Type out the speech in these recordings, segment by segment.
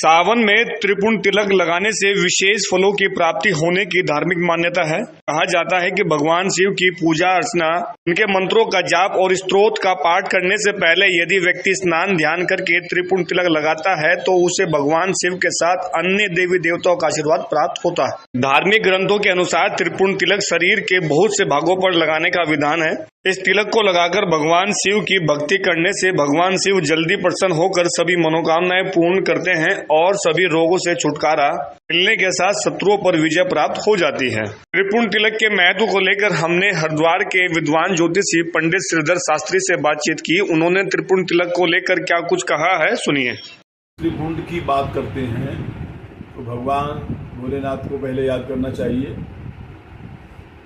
सावन में त्रिपुंड तिलक लगाने से विशेष फलों की प्राप्ति होने की धार्मिक मान्यता है। कहा जाता है कि भगवान शिव की पूजा अर्चना, उनके मंत्रों का जाप और स्तोत्र का पाठ करने से पहले यदि व्यक्ति स्नान ध्यान करके त्रिपुंड तिलक लगाता है तो उसे भगवान शिव के साथ अन्य देवी देवताओं का आशीर्वाद प्राप्त होता है। धार्मिक ग्रंथों के अनुसार त्रिपुंड तिलक शरीर के बहुत से भागों पर लगाने का विधान है। इस तिलक को लगाकर भगवान शिव की भक्ति करने से भगवान शिव जल्दी प्रसन्न होकर सभी मनोकामनाएं पूर्ण करते हैं और सभी रोगों से छुटकारा मिलने के साथ शत्रुओं पर विजय प्राप्त हो जाती है। त्रिपुंड तिलक के महत्व को लेकर हमने हरिद्वार के विद्वान ज्योतिषी पंडित श्रीधर शास्त्री से बातचीत की। उन्होंने त्रिपुंड तिलक को लेकर क्या कुछ कहा है, सुनिए। त्रिपुंड की बात करते हैं तो भगवान भोलेनाथ को पहले याद करना चाहिए।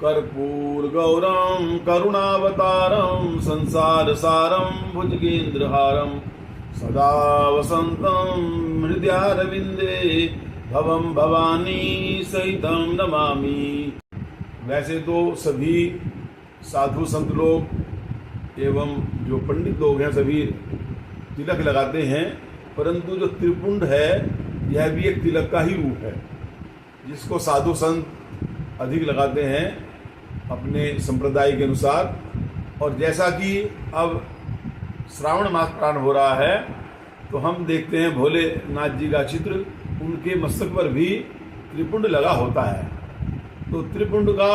कर्पूर गौरम करुणावतारम संसार सारम भुजगेंद्रहारम सदा वसंतम हृदयारविंदे भवम भवानी सहितम नमामि। वैसे तो सभी साधु संत लोग एवं जो पंडित लोग हैं सभी तिलक लगाते हैं, परंतु जो त्रिपुंड है यह भी एक तिलक का ही रूप है जिसको साधु संत अधिक लगाते हैं अपने संप्रदाय के अनुसार। और जैसा कि अब श्रावण मास प्रारंभ हो रहा है तो हम देखते हैं भोलेनाथ जी का चित्र, उनके मस्तक पर भी त्रिपुंड लगा होता है। तो त्रिपुंड का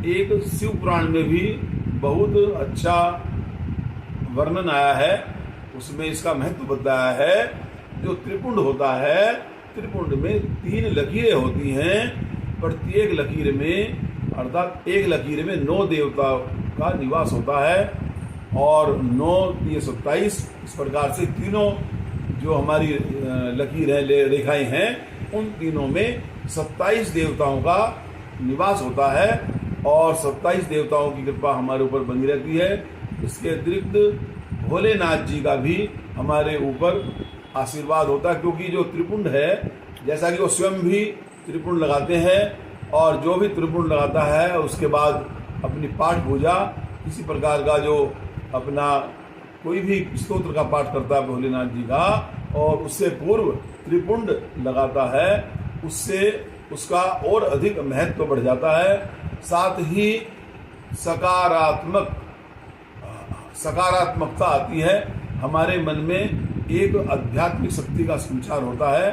एक शिव पुराण में भी बहुत अच्छा वर्णन आया है, उसमें इसका महत्व बताया है। जो त्रिपुंड होता है, त्रिपुंड में 3 लकीरें होती हैं, प्रत्येक लकीर में अर्थात एक लकीर में 9 देवता का निवास होता है और 9 3 27। इस प्रकार से तीनों जो हमारी लकीर है, रेखाएं हैं, उन तीनों में 27 देवताओं का निवास होता है और 27 देवताओं की कृपा हमारे ऊपर बनी रहती है। इसके अतिरिक्त भोलेनाथ जी का भी हमारे ऊपर आशीर्वाद होता है, क्योंकि जो त्रिपुंड है जैसा कि वो स्वयं भी त्रिपुंड लगाते हैं और जो भी त्रिपुंड लगाता है उसके बाद अपनी पाठ पूजा किसी प्रकार का जो अपना कोई भी स्तोत्र का पाठ करता है भोलेनाथ जी का और उससे पूर्व त्रिपुंड लगाता है, उससे उसका और अधिक महत्व बढ़ जाता है। साथ ही सकारात्मकता आती है, हमारे मन में एक आध्यात्मिक शक्ति का संचार होता है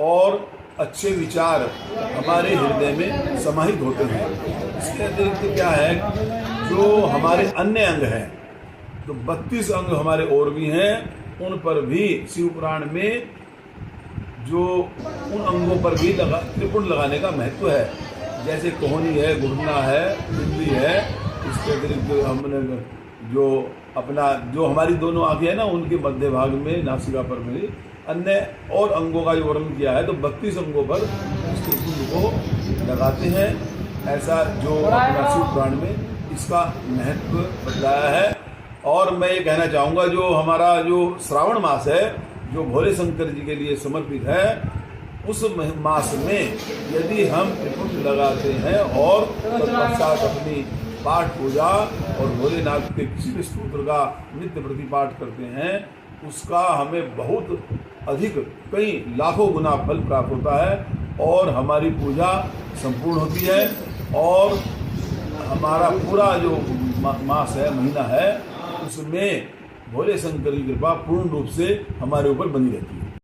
और अच्छे विचार हमारे हृदय में समाहित होते हैं। इसके अतिरिक्त क्या है, जो हमारे अन्य अंग हैं, तो 32 अंग हमारे और भी हैं, उन पर भी शिव पुराण में जो उन अंगों पर भी त्रिपुंड लगाने का महत्व है। जैसे कोहनी है, घुटना है, बिंदी है। इसके अतिरिक्त हमने जो हमारी दोनों आंखें हैं ना, उनके मध्य भाग में नासिका पर मिली अन्य और अंगों का जो वर्णन किया है, तो 32 अंगों पर इस त्रिपुंड को लगाते हैं। ऐसा जो अपना शिव पुराण में इसका महत्व बताया है। और मैं ये कहना चाहूँगा, जो हमारा जो श्रावण मास है जो भोले शंकर जी के लिए समर्पित है, उस मास में यदि हम त्रिपुंड लगाते हैं और तत्पश्चात अपनी पाठ पूजा और भोलेनाथ के किसी भी स्तोत्र का नित्य प्रति पाठ करते हैं, उसका हमें बहुत अधिक कई लाखों गुना फल प्राप्त होता है और हमारी पूजा संपूर्ण होती है और हमारा पूरा जो मास है, महीना है, उसमें भोले शंकर की कृपा पूर्ण रूप से हमारे ऊपर बनी रहती है।